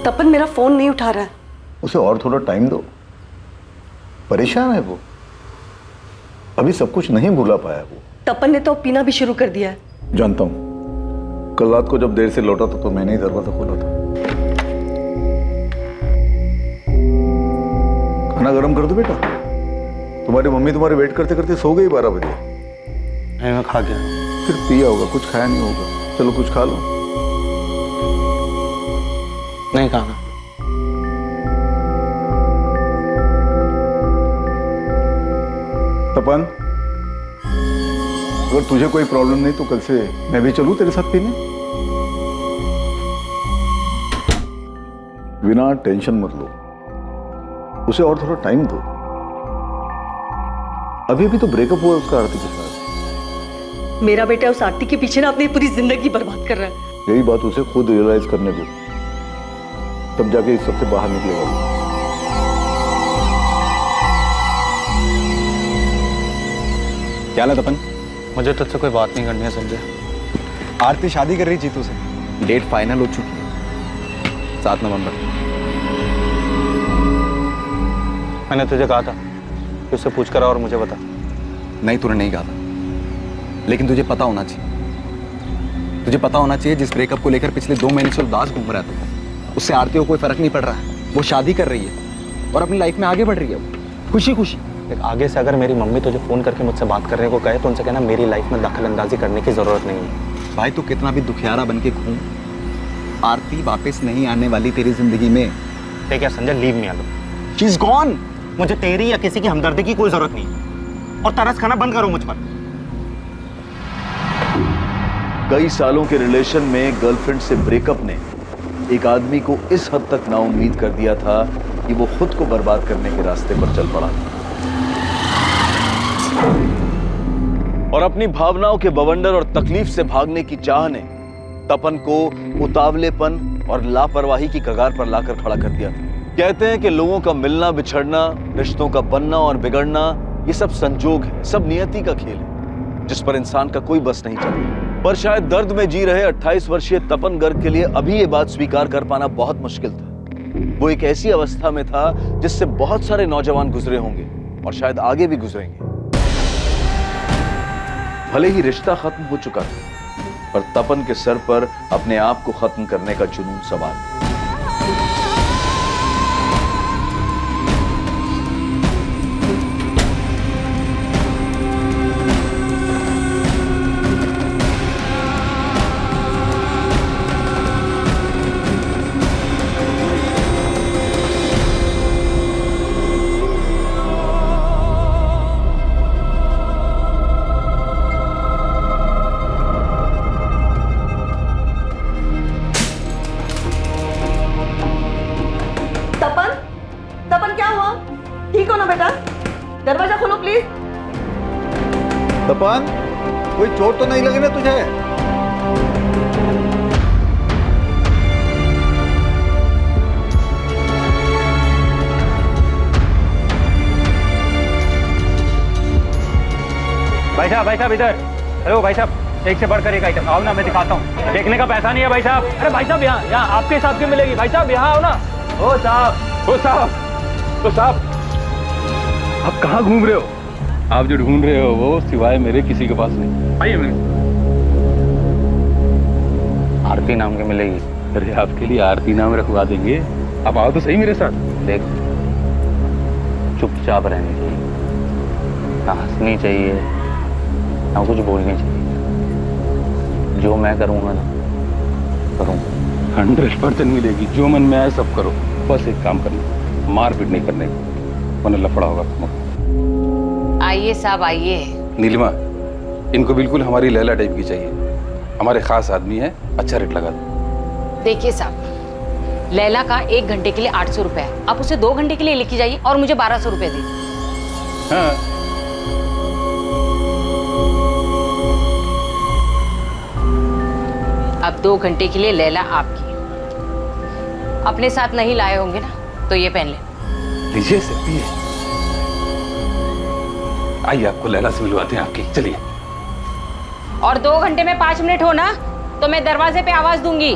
तपन मेरा फोन नहीं उठा रहा है। उसे और थोड़ा टाइम दो, परेशान है वो, अभी सब कुछ नहीं भूला पाया वो। तपन ने तो पीना भी शुरू कर दिया है। जानता हूं, कल रात को जब देर से लौटा था तो मैंने ही दरवाजा खोला था। खाना गरम कर दो बेटा, तुम्हारी मम्मी तुम्हारे वेट करते करते सो गई 12 बजे। मैं खा गया। फिर पिया होगा, कुछ खाया नहीं होगा। चलो कुछ खा लो। नहीं खाना। तपन, अगर तुझे कोई प्रॉब्लम नहीं तो कल से मैं भी चलूं तेरे साथ पीने? बिना टेंशन मत लो, उसे और थोड़ा टाइम दो। अभी अभी तो ब्रेकअप हुआ उसका आरती के साथ। मेरा बेटा उस आरती के पीछे ना अपनी पूरी जिंदगी बर्बाद कर रहा है। यही बात उसे खुद रियलाइज करने दो, तब जाके इस सबसे बाहर निकलेगा वो। क्या हाल है तपन? मुझे तुझसे कोई बात नहीं करनी है संजय। आरती शादी कर रही जीतू से, डेट फाइनल हो चुकी है, 7 नवंबर। मैंने तुझे कहा था कि उससे पूछ कर और मुझे बता। नहीं, तूने नहीं कहा था, लेकिन तुझे पता होना चाहिए। तुझे पता होना चाहिए जिस ब्रेकअप को लेकर पिछले 2 महीने से उदास घूम रहा है उससे आरती को कोई फर्क नहीं पड़ रहा है। वो शादी कर रही है और अपनी लाइफ में आगे बढ़ रही है, वो खुशी खुशी। आगे से अगर मेरी मम्मी तुझे फोन करके मुझसे बात करने को कहे तो उनसे कहना मेरी लाइफ में दखल अंदाजी करने की जरूरत नहीं है। भाई तू कितना भी दुखियारा बन के घूम, आरती वापस नहीं आने वाली तेरी जिंदगी में। ठीक है Sanjay, leave me alone. She is gone. मुझे तेरी या किसी की हमदर्दी की कोई जरूरत नहीं और तरस खाना बंद करो मुझ पर। कई सालों के रिलेशन में गर्लफ्रेंड से ब्रेकअप ने एक आदमी को इस हद तक नाउम्मीद कर दिया था कि वो खुद को बर्बाद करने के रास्ते पर चल पड़ा और अपनी भावनाओं के बवंडर और तकलीफ से भागने की चाह ने तपन को उतावलेपन और लापरवाही की कगार पर लाकर खड़ा कर दिया था। कहते हैं कि लोगों का मिलना बिछड़ना, रिश्तों का बनना और बिगड़ना, ये सब संजोग है, सब नियति का खेल है जिस पर इंसान का कोई बस नहीं चलता। पर शायद दर्द में जी रहे 28 वर्षीय तपन गर्ग के लिए अभी ये बात स्वीकार कर पाना बहुत मुश्किल था। वो एक ऐसी अवस्था में था जिससे बहुत सारे नौजवान गुजरे होंगे और शायद आगे भी गुजरेंगे। भले ही रिश्ता खत्म हो चुका था, पर तपन के सर पर अपने आप को खत्म करने का जुनून सवार था। तपन क्या हुआ? ठीक हो ना बेटा? दरवाजा खोलो प्लीज। तपन, कोई चोट तो नहीं लगी ना तुझे? भाई साहब इधर। हेलो भाई साहब, एक से बढ़कर एक आइटम। आओ ना, मैं दिखाता हूँ। देखने का पैसा नहीं है भाई साहब। अरे भाई साहब, यहाँ आपके हिसाब की मिलेगी। भाई साहब यहाँ आओ ना। ओ साहब, आप कहाँ घूम रहे हो? आप जो ढूंढ रहे हो वो सिवाय मेरे किसी के पास नहीं। आइए मेरे। आरती नाम की मिलेगी। अरे आपके लिए आरती नाम रखवा देंगे, आप आओ तो सही मेरे साथ। देख, चुपचाप रहनी चाहिए, ना हंसनी चाहिए ना कुछ बोलनी चाहिए। जो मैं करूँगा ना करूँगा। 100% मिलेगी। जो मन में आए सब करो, बस एक काम करना, मारपीट नहीं करने, वरना लफड़ा होगा। आइए साहब आइए। नीलिमा, इनको बिल्कुल हमारी लैला टाइप की चाहिए। हमारे खास आदमी है, अच्छा रेट लगा दो। देखिए साहब, लैला का 1 घंटे के लिए 800 रुपए है। आप उसे 2 घंटे के लिए लेके जाइए और मुझे 1200 रुपए दीजिए। हाँ, अब 2 घंटे के लिए लैला आपकी। अपने साथ नहीं लाए होंगे ना, तो ये पहन ले। लीजिए सकती है। आइए आपको लैला से मिलवाते हैं आपकी, चलिए। और 2 घंटे में 5 मिनट हो ना, तो मैं दरवाजे पे आवाज दूंगी।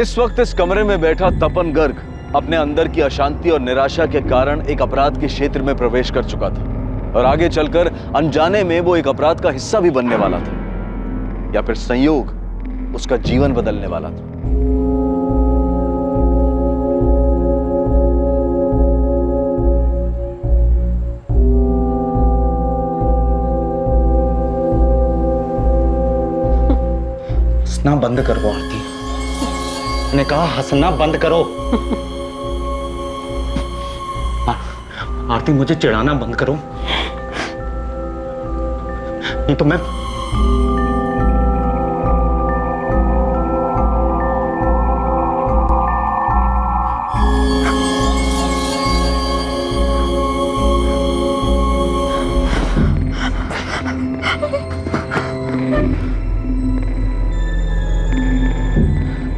इस वक्त इस कमरे में बैठा तपन गर्ग अपने अंदर की अशांति और निराशा के कारण एक अपराध के क्षेत्र में प्रवेश कर चुका था और आगे चलकर अनजाने में वो एक अपराध का हिस्सा भी बनने वाला था, या फिर संयोग उसका जीवन बदलने वाला था। हंसना बंद करो आरती, मैंने कहा हंसना बंद करो। आरती मुझे चिढ़ाना बंद करो, नहीं तो मैं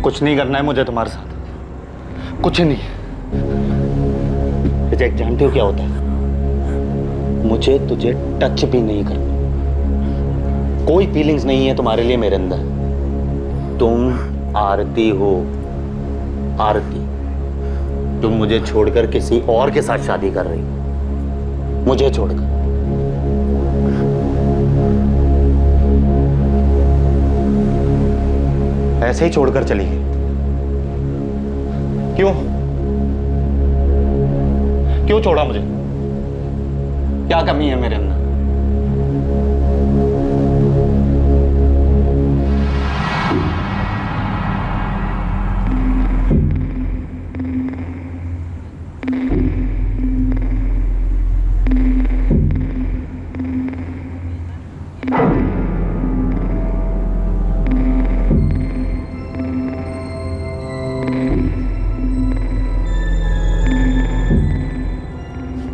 कुछ नहीं करना है मुझे तुम्हारे साथ, कुछ नहीं। रिजेक्ट जानते हो क्या होता है? मुझे तुझे टच भी नहीं करना, कोई फीलिंग्स नहीं है तुम्हारे लिए मेरे अंदर। तुम आरती हो, आरती। तुम मुझे छोड़कर किसी और के साथ शादी कर रही हो, मुझे छोड़कर। ऐसे ही छोड़कर चली गई। क्यों क्यों छोड़ा मुझे? क्या कमी है मेरे अंदर?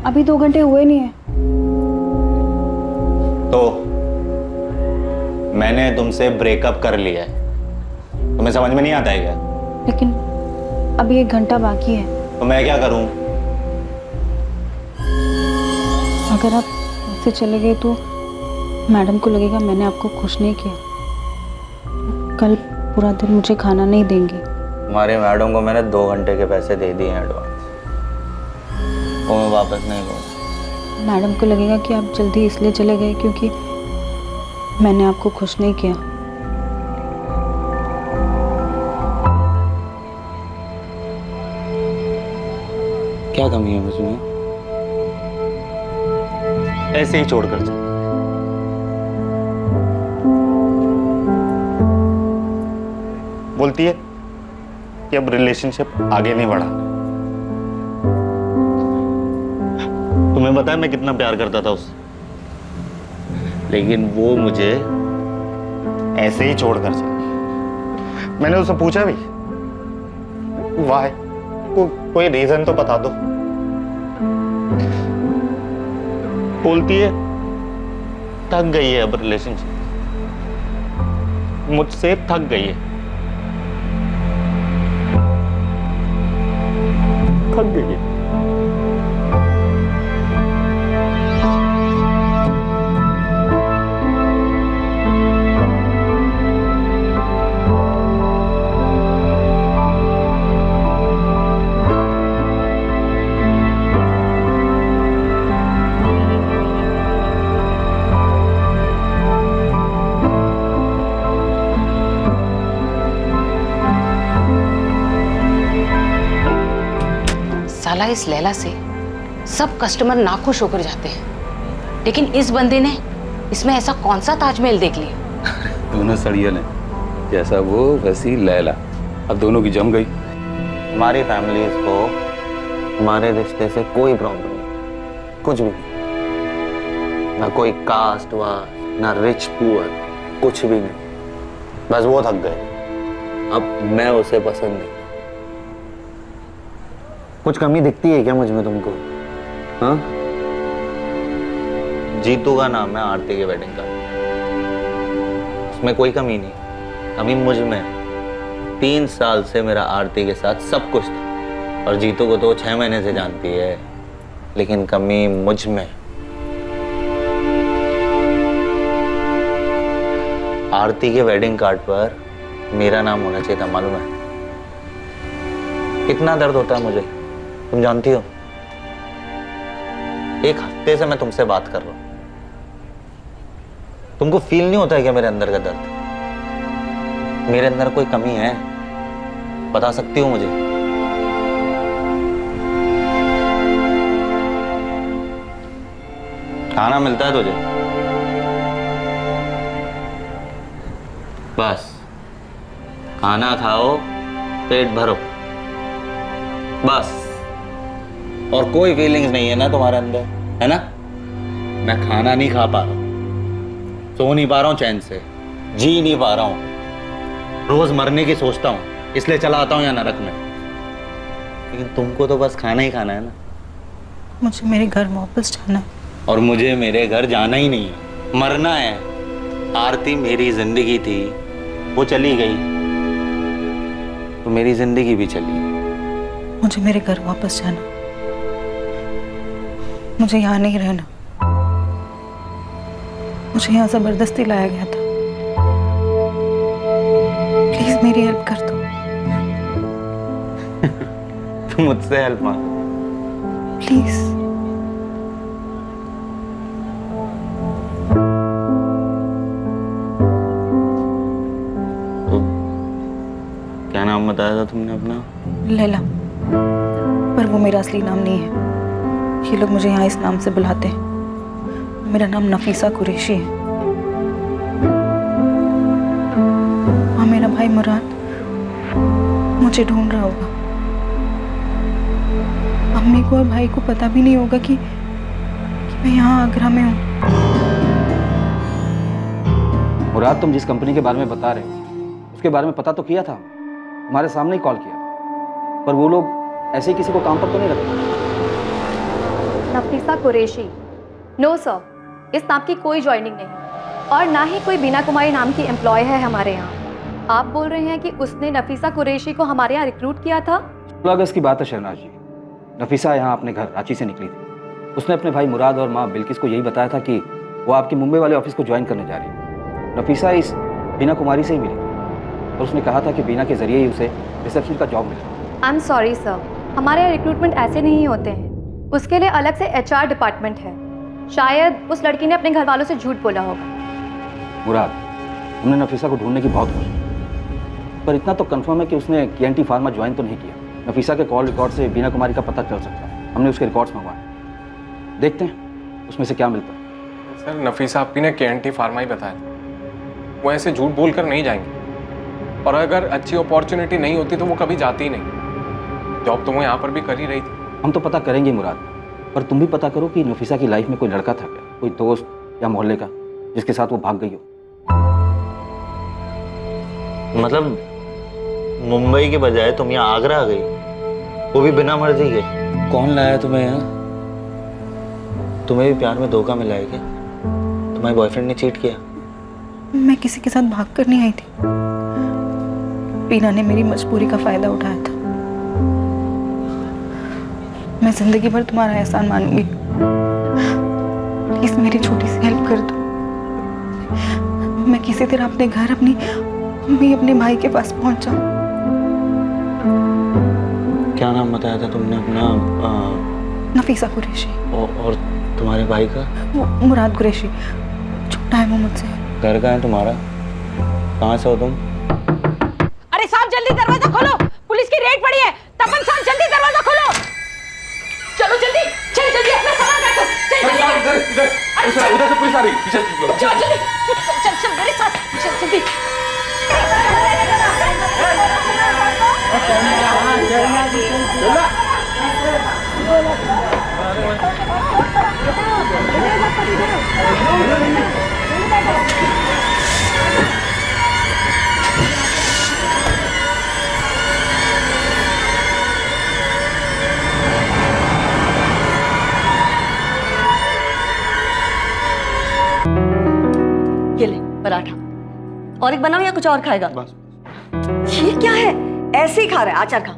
अभी 2 घंटे हुए नहीं है। तो मैंने तुमसे ब्रेकअप कर लिया है, तुम्हें समझ में नहीं आता है क्या? लेकिन अभी 1 घंटा बाकी है। तो मैं क्या करूं? अगर आप ऐसे चले गए तो मैडम को लगेगा मैंने आपको खुश नहीं किया। कल पूरा दिन मुझे खाना नहीं देंगी। तुम्हारी मैडम को मैंने 2 घंटे के पैसे दे दिए हैं एडवांस, वो मैं वापस नहीं लूँगा। मैडम को लगेगा कि आप जल्दी इसलिए चले गए क्योंकि मैंने आपको खुश नहीं किया। क्या कमी है मुझमें? ऐसे ही छोड़कर चल। बोलती है कि अब रिलेशनशिप आगे नहीं बढ़ा। तुम्हें पता है मैं कितना प्यार करता था उससे, लेकिन वो मुझे ऐसे ही छोड़कर चली। मैंने उससे पूछा भी, वाई? कोई रीजन तो बता दो। बोलती है थक गई है अब रिलेशनशिप, मुझसे थक गई है, थक गई है। साला इस लैला से सब कस्टमर नाखुश होकर जाते हैं, लेकिन इस बंदे ने इसमें ऐसा कौन सा ताजमहल देख लिया? दोनों सड़ियल हैं, जैसा वो वैसी लैला। अब दोनों की जम गई। हमारी फैमिलीज को हमारे रिश्ते से कोई प्रॉब्लम नहीं, कुछ भी नहीं। ना कोई कास्ट वास्ट, ना रिच पुअर, कुछ भी नहीं। बस वो थक गए, अब मैं उसे पसंद नहीं। कुछ कमी दिखती है क्या मुझ में तुमको? हाँ? जीतू का नाम है आरती के वेडिंग का, उसमें कोई कमी नहीं। कमी मुझ में है। 3 साल से मेरा आरती के साथ सब कुछ था, और जीतू को तो 6 महीने से जानती है, लेकिन कमी मुझ में। आरती के वेडिंग कार्ड पर मेरा नाम होना चाहिए था, मालूम है? कितना दर्द होता है मुझे तुम जानती हो। एक हफ्ते से मैं तुमसे बात कर रहा हूं, तुमको फील नहीं होता है क्या मेरे अंदर का दर्द? मेरे अंदर कोई कमी है, बता सकती हो मुझे? खाना मिलता है तुझे? बस खाना खाओ, पेट भरो, बस। और कोई फीलिंग्स नहीं है ना तुम्हारे अंदर, है ना? मैं खाना नहीं खा पा रहा हूं, सो नहीं पा रहा हूं चैन से, जी नहीं पा रहा हूं, रोज मरने की सोचता हूं, इसलिए चला आता हूं यहाँ नरक में। लेकिन तुमको तो बस खाना ही खाना है ना। मुझे मेरे घर वापस जाना है। और मुझे मेरे घर जाना ही नहीं है, मरना है। आरती मेरी जिंदगी थी, वो चली गई तो मेरी जिंदगी भी चली गई। मुझे मेरे घर वापस जाना, मुझे यहाँ नहीं रहना। मुझे यहाँ जबरदस्ती लाया गया था। प्लीज मेरी हेल्प कर दो। तुम मुझसे हेल्प मांगो प्लीज। तो क्या नाम बताया था तुमने अपना? लैला, पर वो मेरा असली नाम नहीं है। ये लोग मुझे यहाँ इस नाम से बुलाते हैं। मेरा नाम नफीसा कुरैशी है। हाँ, मेरा भाई मुराद मुझे ढूंढ रहा होगा। अम्मी को और भाई को पता भी नहीं होगा कि मैं यहाँ आगरा में हूँ। मुराद, तुम जिस कंपनी के बारे में बता रहे हो उसके बारे में पता तो किया था, तुम्हारे सामने ही कॉल किया था, पर वो लोग ऐसे ही किसी को काम पर तो नहीं रखते। नफीसा कुरैशी? नो सर, इस नाम की कोई ज्वाइनिंग नहीं और ना ही कोई बीना कुमारी नाम की एम्प्लॉय है हमारे यहाँ। आप बोल रहे हैं कि उसने नफीसा कुरैशी को हमारे यहाँ रिक्रूट किया था? 16 अगस्त की बात है शहनाज जी। नफीसा यहाँ अपने घर रांची से निकली थी। उसने अपने भाई मुराद और माँ बिल्किस को यही बताया था कि वो आपके मुंबई वाले ऑफिस को ज्वाइन करने जा रही है। नफीसा इस बीना कुमारी से ही मिली और उसने कहा था कि बीना के जरिए ही उसे रिसेप्शन का जॉब मिला। आई एम सॉरी सर, हमारे यहाँ रिक्रूटमेंट ऐसे नहीं होते हैं, उसके लिए अलग से HR डिपार्टमेंट है। शायद उस लड़की ने अपने घर वालों से झूठ बोला होगा। मुराद, हमने नफीसा को ढूंढने की बहुत कोशिश की, पर इतना तो कंफर्म है कि उसने KNT फार्मा ज्वाइन तो नहीं किया। नफीसा के कॉल रिकॉर्ड से बीना कुमारी का पता चल सकता है। हमने उसके रिकॉर्ड्स मंगवाए, देखते हैं उसमें से क्या मिलता है। सर, नफीसा आपकी ने KNT फार्मा ही बताया था। वो ऐसे झूठ बोलकर नहीं जाएंगे, और अगर अच्छी अपॉर्चुनिटी नहीं होती तो वो कभी जाती ही नहीं। जॉब तो वो यहाँ पर भी कर ही रही थी। हम तो पता करेंगे मुराद, पर तुम भी पता करो कि नफीसा की लाइफ में कोई लड़का था क्या, कोई दोस्त या मोहल्ले का जिसके साथ वो भाग गई हो। मतलब मुंबई के बजाय तुम यहाँ आगरा आ गई, वो भी बिना मर्जी के? कौन लाया तुम्हें यहाँ? तुम्हें भी प्यार में धोखा मिला है क्या? तुम्हारे बॉयफ्रेंड ने चीट किया? मैं किसी के साथ भाग कर नहीं आई थी। बीना ने मेरी मजबूरी का फायदा उठाया था। मैं जिंदगी भर तुम्हारा एहसान मानूंगी। प्लीज मेरी छोटी सी हेल्प कर दो। मैं किसी तरह अपने घर, अपनी मम्मी, अपने भाई के पास पहुंच जाऊं। क्या नाम बताया था तुमने अपना? नफीसा कुरैशी। और तुम्हारे भाई का? वो मुराद कुरैशी, छोटा है वो मुझसे। घर कहाँ है तुम्हारा? कहाँ से हो तुम? अरे साहब जल्दी दरवाजा खोलो, पुलिस की रेड पड़ी है। तपन साहब जल्दी दरवाजा खोलो। चलो जल्दी, चल जल्दी अपना सामान रखो। चल जल्दी। उधर से पुलिस आ रही, पीछे निकलो। चल जल्दी, चल चल मेरे साथ, चल जल्दी। ये ले पराठा, और एक बनाओ या कुछ और खाएगा? बस। ये क्या है, ऐसे ही खा रहा है? आचार खा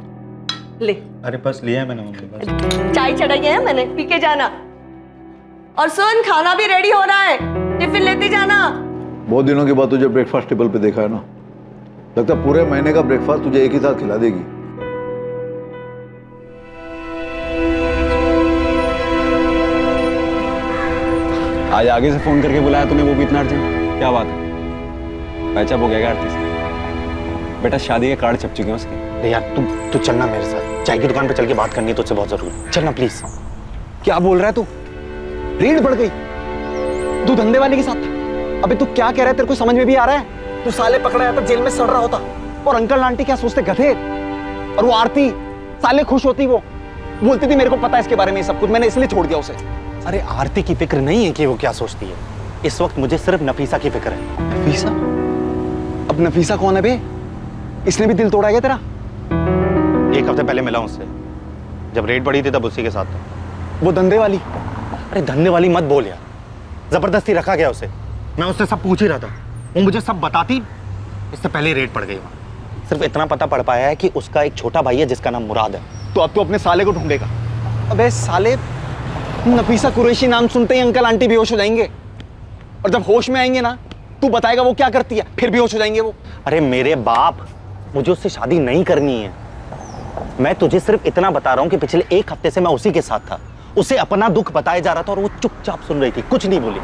ले। अरे बस लिया है मैंने मम्मी, बस। चाय चढ़ाई है मैंने, पी के जाना। और सुन, खाना भी रेडी हो रहा है, टिफिन लेती जाना। बहुत दिनों के बाद तुझे ब्रेकफास्ट टेबल पे देखा है ना, लगता है पूरे महीने का ब्रेकफास्ट तुझे एक ही साथ खिला देगी। आज आगे से फोन करके बुलाया तूने, वो भी इतना अर्जेंट? क्या बात है? पैचअप हो गया आरती से? बेटा शादी के कार्ड छप चुके हैं उसके। अरे यार तू चलना मेरे साथ, चाय की दुकान पे चल के बात करनी है तुझसे बहुत जरूरी। चलना प्लीज। क्या बोल रहा है तू? रेड बढ़ गई? तू धंधे वाली के साथ था? अबे तू क्या कह रहा है, तेरे को समझ में भी आ रहा है? तू साले पकड़ा जाता जेल में सड़ रहा होता, और अंकल आंटी क्या सोचते गधे। और वो आरती साले खुश होती, वो बोलती थी मेरे को पता है इसके बारे में सब कुछ, मैंने इसलिए छोड़ दिया उसे। अरे आरती की फिक्र नहीं है कि वो क्या सोचती है, इस वक्त मुझे सिर्फ नफीसा की फिक्र है। नफीसा? अब नफीसा कौन है बे? इसने भी दिल तोड़ा क्या तेरा? 1 हफ्ते पहले मिला उससे, जब रेड पड़ी थी तब उसी के साथ था। वो धंधे वाली? अरे धंधे वाली मत बोल यार, जबरदस्ती रखा गया उसे। मैं उससे सब पूछ ही रहा था, वो मुझे सब बताती, इससे पहले रेड पड़ गई वहां। सिर्फ इतना पता पड़ पाया है कि उसका एक छोटा भाई है जिसका नाम मुराद है। तो अब तो अपने साले को ढूंढेगा। अबे साले, नफीसा कुरैशी नाम सुनते ही अंकल आंटी बेहोश हो जाएंगे, और जब होश में आएंगे ना, तू बताएगा वो क्या करती है, फिर बेहोश हो जाएंगे वो। अरे मेरे बाप, मुझे उससे शादी नहीं करनी है। मैं तुझे सिर्फ इतना बता रहा हूं कि पिछले 1 हफ्ते से मैं उसी के साथ था, उसे अपना दुख बताया जा रहा था और वो चुपचाप सुन रही थी, कुछ नहीं बोली।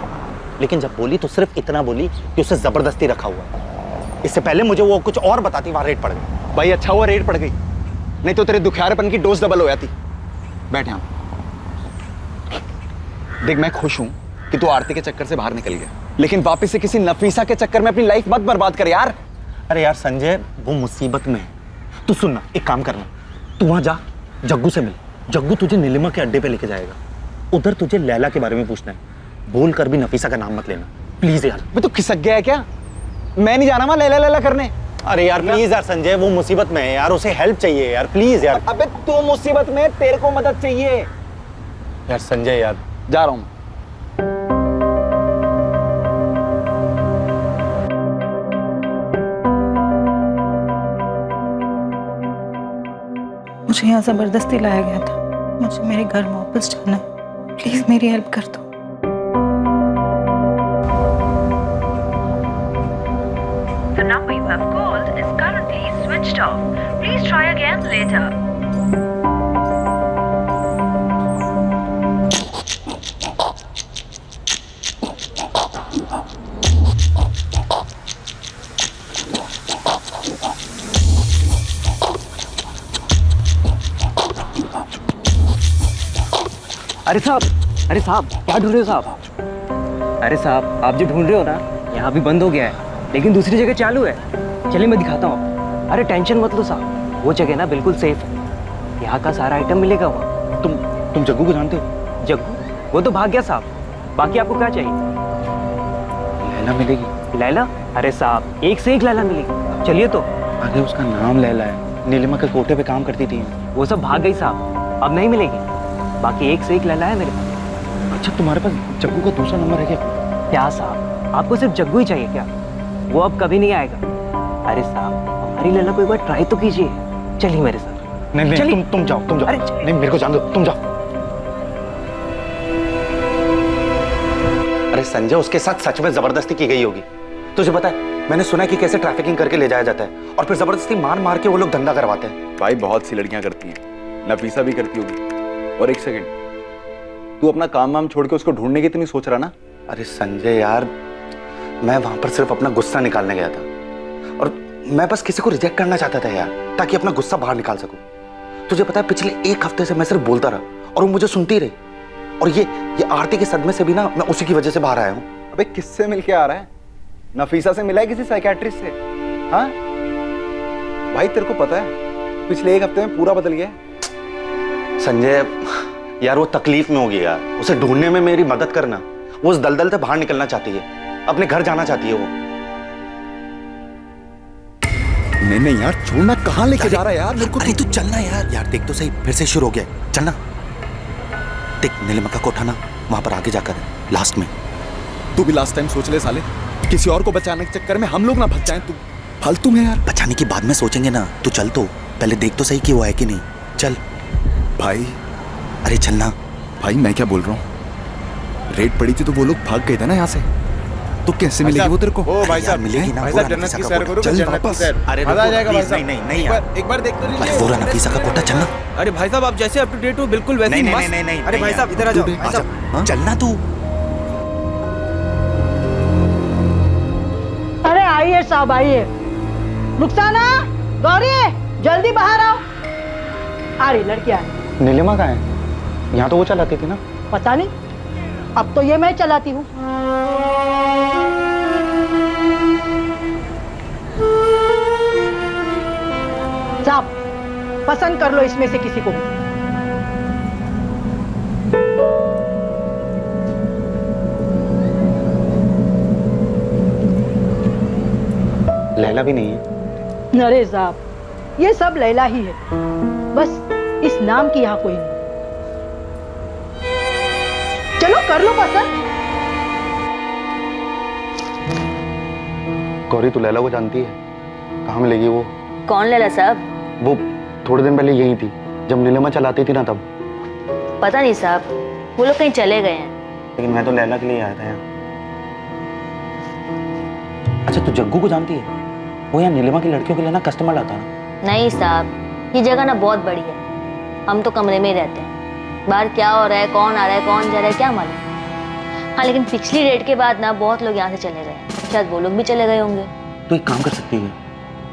लेकिन जब बोली तो सिर्फ इतना बोली कि उसे जबरदस्ती रखा हुआ है। इससे पहले मुझे वो कुछ और बताती, वहां रेड पड़ गई। भाई अच्छा हुआ रेड पड़ गई, नहीं तो तेरे दुखियारेपन की डोज डबल हो जाती। बैठ यहाँ। देख मैं खुश हूं कि तू आरती के चक्कर से बाहर निकल गया, लेकिन वापस से किसी नफीसा के चक्कर में अपनी लाइफ मत बर्बाद कर यार। अरे यार संजय, वो मुसीबत में है। तू सुनना, एक काम करना, तू वहां जा, जग्गू से मिल। जग्गू तुझे नीलिमा के अड्डे पे लेके जाएगा, उधर तुझे लैला के बारे में पूछना है। बोल कर भी नफीसा का नाम मत लेना प्लीज यार। मैं तो खिसक गया है क्या? मैं नहीं जाना वहां लैला लैला करने। अरे यार प्लीज यार संजय, वो मुसीबत में है यार, उसे हेल्प चाहिए यार, प्लीज यार। अबे तू मुसीबत में, तेरे को मदद चाहिए यार संजय यार। जा रहा हूं। मुझे यहाँ ज़बरदस्ती लाया गया था, मुझे मेरे घर वापस जाना है, प्लीज़ मेरी हेल्प कर दो। The number you have called is currently switched off. Please try again later. अरे साहब क्या ढूंढ रहे हो साहब? अरे साहब आप जो ढूंढ रहे हो ना, यहाँ भी बंद हो गया है, लेकिन दूसरी जगह चालू है। चलिए मैं दिखाता हूँ। अरे टेंशन मत लो साहब, वो जगह ना बिल्कुल सेफ है, यहाँ का सारा आइटम मिलेगा वहाँ। तुम जग्गू को जानते हो? जग्गू? वो तो भाग गया साहब। बाकी आपको क्या चाहिए? लैला मिलेगी? लैला? अरे साहब एक से एक लैला मिलेगी, चलिए तो। अरे उसका नाम लैला है, नीलिमा के कोटे पे काम करती थी। वो सब भाग गई साहब, अब नहीं मिलेगी। बाकी एक से एक लैला है मेरे पास। अच्छा तुम्हारे पास जग्गू का दूसरा नंबर है क्या? क्या साहब, आपको सिर्फ जग्गू ही चाहिए क्या? वो अब कभी नहीं आएगा। अरे साहब हमारी लैला को एक बार ट्राई तो कीजिए, चलिए मेरे साथ। नहीं तुम जाओ। अरे नहीं मेरे को जान दो, तुम जाओ। अरे संजय, उसके साथ सच में जबरदस्ती की गई होगी। तुझे पता है, मैंने सुना है कि कैसे ट्रैफिकिंग करके ले जाया जाता है और फिर जबरदस्ती मार मार के वो लोग धंधा करवाते हैं। भाई बहुत सी लड़कियां करती हैं, नफीसा भी करती होगी। और एक सेकंड, तू अपना काम वाम छोड़ के उसको ढूंढने की तो नहीं सोच रहा ना? अरे संजय यार, मैं वहां पर सिर्फ अपना गुस्सा निकालने गया था, और मैं बस किसी को रिजेक्ट करना चाहता था यार, ताकि अपना गुस्सा बाहर निकाल सकूं। तुझे पता है पिछले 1 हफ्ते से मैं सिर्फ बोलता रहा और वो मुझे सुनती रही, और ये आरती के सदमे से भी ना मैं उसी की वजह से बाहर आया हूं। अबे किससे मिलके आ रहा है? नफीसा से मिला है किसी साइकियाट्रिस्ट से? हाँ भाई तेरे को पता है पिछले 1 हफ्ते में पूरा बदल गया है। संजय यार, वो तकलीफ में होगी यार, उसे ढूंढने में मेरी मदद करना। वो उस दलदल से बाहर निकलना चाहती है, अपने घर जाना चाहती है वो। नहीं यार छोड़ना, कहाँ लेके जा रहा है यार मेरे को? अरे तू चलना यार देख तो सही, फिर से शुरू हो गया, चलना। देख नीलिमा का कोठा ना वहां पर आगे जाकर है, लास्ट में। तू भी लास्ट टाइम सोच ले साले, किसी और को बचाने के चक्कर में हम लोग ना फंस जाएं। तू फालतू में यार। बचाने की बाद में सोचेंगे ना, तू चल तो पहले देख तो सही कि वो है कि नहीं। चल भाई। अरे चलना भाई। मैं क्या बोल रहा हूँ, रेड पड़ी थी तो वो लोग भाग गए थे ना यहाँ से, तो कैसे मिलेगी वो तेरे को? ओ भाई साहब मिलेगी ना, भाई साहब जन्नत की सैर करो, चल जन्नत की वापस। सैर। अरे मजा आ जाएगा भाई साहब। नहीं यार, एक बार देख तो लीजिए। वो नफीसा का कोठा, चलना। अरे भाई साहब आप जैसे अप टू डेट हो बिल्कुल वैसे ही मस्त। नहीं अरे भाई साहब इधर आ जाओ भाई साहब। चलना तू। आइए साहब आइए। रुखसाना, गौरी, जल्दी बाहर आओ। आ रही लड़की आ रही। नीलिमा कहाँ है? यहाँ तो वो चलाती थी ना। पता नहीं, अब तो ये मैं चलाती हूँ। साहब पसंद कर लो इसमें से किसी को भी। लैला भी नहीं है। अरे साहब ये सब लैला ही है, बस इस नाम की यहाँ कोई नहीं। चलो कर लो पसंद। गौरी तू लैला को जानती है? कहाँ मिलेगी वो? कौन लैला साहब? वो थोड़े दिन पहले यही थी जब नीलिमा चलाती थी ना तब। पता नहीं साहब, वो लोग कहीं चले गए हैं। लेकिन मैं तो लैला के लिए आया था यहाँ। अच्छा तू जग्गू को जानती है? वो यहाँ नीलिमा की लड़कियों के लिए ना कस्टमर लाता ना। नहीं साहब, ये जगह ना बहुत बड़ी है, हम तो कमरे में ही रहते हैं। बाहर क्या हो रहा है, कौन आ रहा है, कौन जा रहा है, क्या मालूम। हाँ लेकिन पिछली रेड के बाद ना बहुत लोग यहाँ से चले गए हैं, शायद वो लोग भी चले गए होंगे। तो एक काम कर सकती है,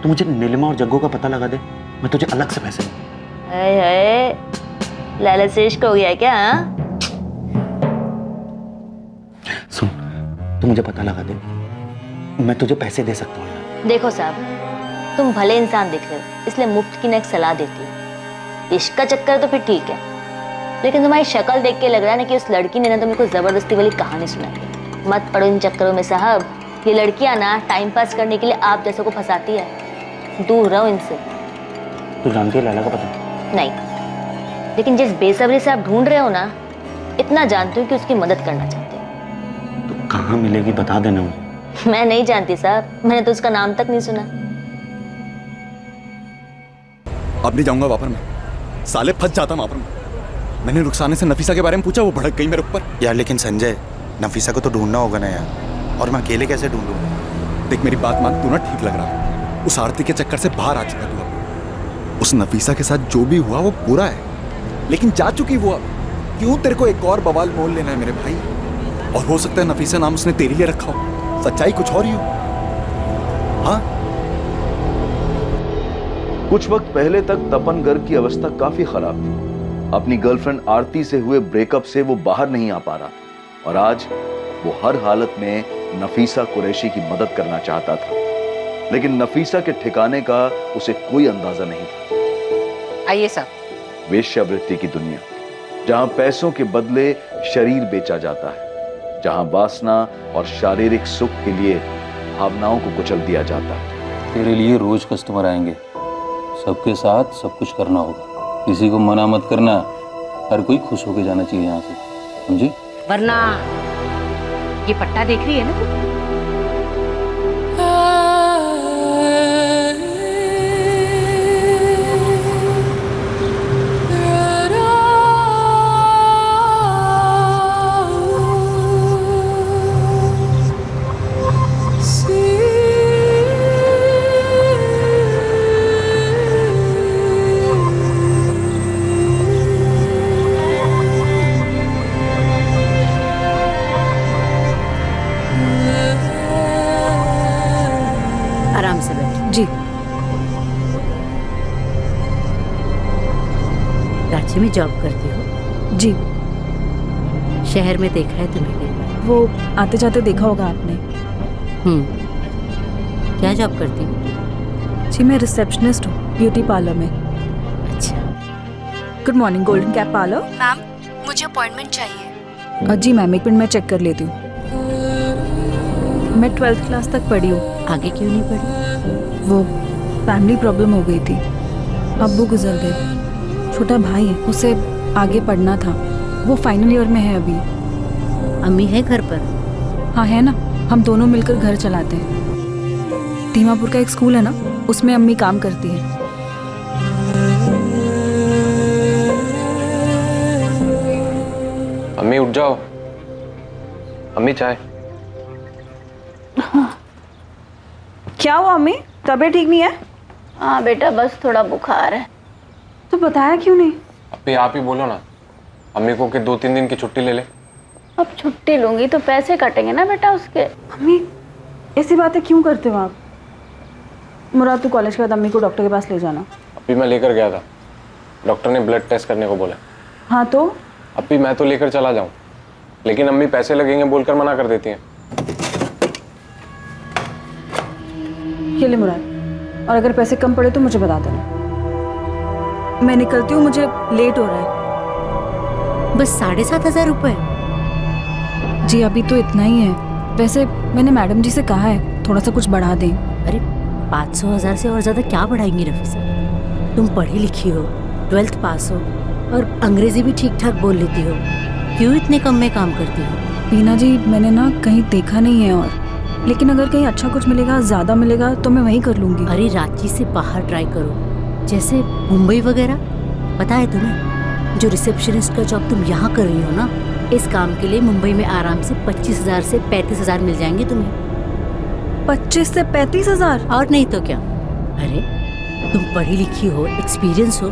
तू मुझे नीलिमा और जग्गू का पता लगा दे, मैं तुझे अलग से पैसे दूँ। लैला से इश्क हो गया क्या? सुन, तू मुझे पता लगा दे, मैं तुझे पैसे दे सकता हूँ। देखो साहब, तुम भले इंसान दिख रहे हो, इसलिए मुफ्त की ना एक सलाह देती हूँ। इश्क का चक्कर तो फिर ठीक है, लेकिन तुम्हारी शक्ल देख के लग रहा है ना कि उस लड़की ने ना तुमको जबरदस्ती वाली कहानी सुनाई है। मत पड़ो इन चक्करों में साहब, ये लड़कियां ना टाइम पास करने के लिए आप जैसों को फंसाती है। दूर रहो इनसे। तू जानती है लैला का पता? नहीं, लेकिन जिस बेसब्री से आप ढूंढ रहे हो ना, इतना जानती हूँ कि उसकी मदद करना चाहते हो। तो कहाँ मिलेगी बता देना मुझे। मैं नहीं जानती साहब, मैंने तो उसका नाम तक नहीं सुना। अब नहीं जाऊंगा वहां पर मैं, साले फंस जाता वहां पर। मैंने रुखसाने से नफीसा के बारे में पूछा, वो भड़क गई मेरे ऊपर। यार लेकिन संजय, नफीसा को तो ढूंढना होगा ना यार, और मैं अकेले कैसे ढूंढूं? देख मेरी बात मान, तू ना ठीक लग रहा है। उस आरती के चक्कर से बाहर आ चुका तू अब। उस नफीसा के साथ जो भी हुआ वो बुरा है, लेकिन जा चुकी वो अब। क्यों तेरे को एक और बवाल मोल लेना है मेरे भाई? और हो सकता है नफीसा नाम उसने तेरे लिए रखा हो, सच्चाई कुछ और ही हो। हाँ, कुछ वक्त पहले तक तपन गर्ग की अवस्था काफी खराब थी। अपनी गर्लफ्रेंड आरती से हुए ब्रेकअप से वो बाहर नहीं आ पा रहा था, और आज वो हर हालत में नफीसा कुरैशी की मदद करना चाहता था, लेकिन नफीसा के ठिकाने का उसे कोई अंदाजा नहीं था। आइए साहब। वेश्यावृत्ति की दुनिया, जहां पैसों के बदले शरीर बेचा जाता है, जहां वासना और शारीरिक सुख के लिए भावनाओं को कुचल दिया जाता है। तेरे लिए रोज कस्टमर आएंगे, सबके साथ सब कुछ करना होगा, किसी को मना मत करना, हर कोई खुश होकर जाना चाहिए यहाँ से, समझी? वरना ये पट्टा देख रही है ना तू? आराम से बैठ। जी। रांची में जॉब करती हो? जी। शहर में देखा है तुम्हें कई बार। वो आते जाते देखा होगा आपने। क्या जॉब करती हो? जी मैं रिसेप्शनिस्ट हूँ ब्यूटी पार्लर में। अच्छा। Good morning, golden cap parlour. Ma'am मुझे अपॉइंटमेंट चाहिए। जी मैम, एक मिनट में चेक कर लेती हूँ। मैं 12th क्लास तक पढ़ी हूँ। आगे क्यों नहीं पढ़ी? वो फैमिली प्रॉब्लम हो गई थी, अब्बू गुजर गए, छोटा भाई है, उसे आगे पढ़ना था, वो फाइनल ईयर में है अभी। अम्मी है घर पर? हाँ है ना, हम दोनों मिलकर घर चलाते हैं। दीमापुर का एक स्कूल है ना, उसमें अम्मी काम करती है। अम्मी उठ जाओ, अम्मी चाय। क्या हुआ अम्मी, तबीयत ठीक नहीं है? हाँ बेटा, बस थोड़ा बुखार है। तो बताया क्यों नहीं? अभी आप ही बोलो ना अम्मी को कि 2-3 दिन की छुट्टी ले ले। अब छुट्टी लूंगी तो पैसे कटेंगे ना बेटा उसके। अम्मी ऐसी बातें क्यों करते हो आप? मुराद, तू कॉलेज के बाद अम्मी को डॉक्टर के पास ले जाना। अभी मैं लेकर गया था, डॉक्टर ने ब्लड टेस्ट करने को बोला। हाँ तो? अभी मैं तो लेकर चला जाऊं, लेकिन अम्मी पैसे लगेंगे बोलकर मना कर देती हैं। ये ले मुराद, और अगर पैसे कम पड़े तो मुझे बता देना। मैं निकलती हूँ, मुझे लेट हो रहा है। बस 7,500 रुपये? जी अभी तो इतना ही है। वैसे मैंने मैडम जी से कहा है थोड़ा सा कुछ बढ़ा दें। अरे 500,000 से और ज़्यादा क्या बढ़ाएंगी नफीसा? तुम पढ़ी लिखी हो, 12th पास हो और अंग्रेजी भी ठीक ठाक बोल लेती हो, क्यों इतने कम में काम करती हो? बीना जी, मैंने ना कहीं देखा नहीं है, और लेकिन अगर कहीं अच्छा कुछ मिलेगा, ज़्यादा मिलेगा तो मैं वहीं कर लूँगी। अरे रांची से बाहर ट्राई करो, जैसे मुंबई वगैरह। पता है तुम्हें, जो रिसेप्शनिस्ट का जॉब तुम यहाँ कर रही हो ना, इस काम के लिए मुंबई में आराम से 25,000 से 35,000 मिल जाएंगे तुम्हें। 25 से 35,000? और नहीं तो क्या। अरे तुम पढ़ी लिखी हो, एक्सपीरियंस हो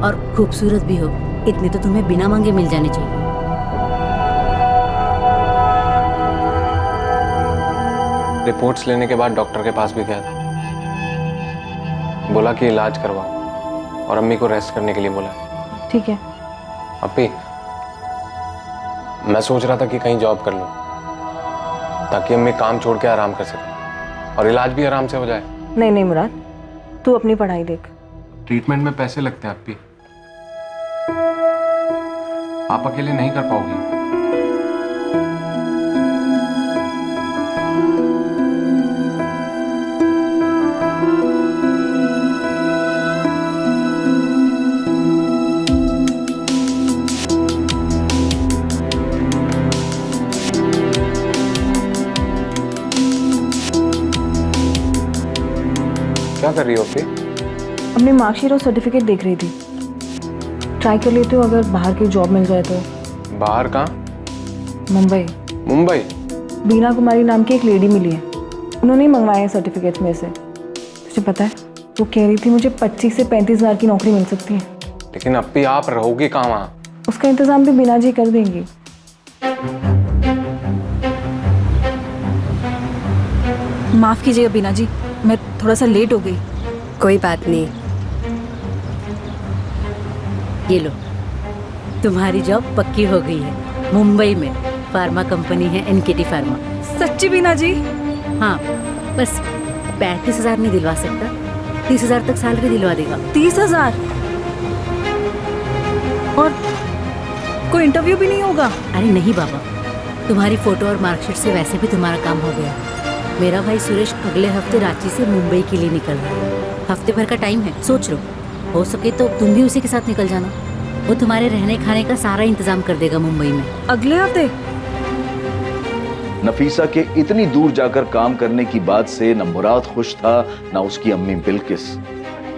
और खूबसूरत भी हो, इतने तो तुम्हें बिना मांगे मिल जाने चाहिए। रिपोर्ट्स लेने के बाद डॉक्टर के पास भी गया था, बोला कि इलाज करवाओ और अम्मी को रेस्ट करने के लिए बोला। ठीक है। अभी मैं सोच रहा था कि कहीं जॉब कर लूं ताकि अम्मी काम छोड़ के आराम कर सके और इलाज भी आराम से हो जाए। नहीं नहीं मुराद, तू अपनी पढ़ाई देख। ट्रीटमेंट में पैसे लगते हैं अप्पी, आप अकेले नहीं कर पाओगी। क्या कर रही हो अप्पी? अपने मार्कशीट और सर्टिफिकेट देख रही थी। ट्राई कर लेते हो, अगर बाहर की जॉब मिल जाए तो। बाहर कहाँ? मुंबई। मुंबई? बीना कुमारी नाम की एक लेडी मिली है, उन्होंने ही मंगवाए हैं सर्टिफिकेट्स में से। तुझे पता है, वो कह रही थी मुझे 25 से 35,000 की नौकरी मिल सकती है। लेकिन अप्पी आप रहोगी कहाँ वहाँ? उसका इंतजाम भी बीना जी कर देंगी। माफ कीजिएगा बीना जी, मैं थोड़ा सा लेट हो गई। कोई बात नहीं। ये लो, तुम्हारी जॉब पक्की हो गई है। मुंबई में फार्मा कंपनी है, एनकेटी फार्मा। सच्ची बीना जी? हाँ, बस 35,000 नहीं दिलवा सकता, 30,000 तक सैलरी दिलवा देगा। 30,000? और कोई इंटरव्यू भी नहीं होगा? अरे नहीं बाबा, तुम्हारी फोटो और मार्कशीट से वैसे भी तुम्हारा काम हो गया। मेरा भाई सुरेश अगले हफ्ते रांची से मुंबई के लिए निकल रहा है। हफ्ते भर का टाइम है, सोच लो, हो सके तो तुम भी उसी के साथ निकल जाना। वो तुम्हारे रहने खाने का सारा इंतजाम कर देगा मुंबई में। अगले हफ्ते? नफीसा के इतनी दूर जाकर काम करने की बात से न मुराद खुश था न उसकी अम्मी बिल्किस।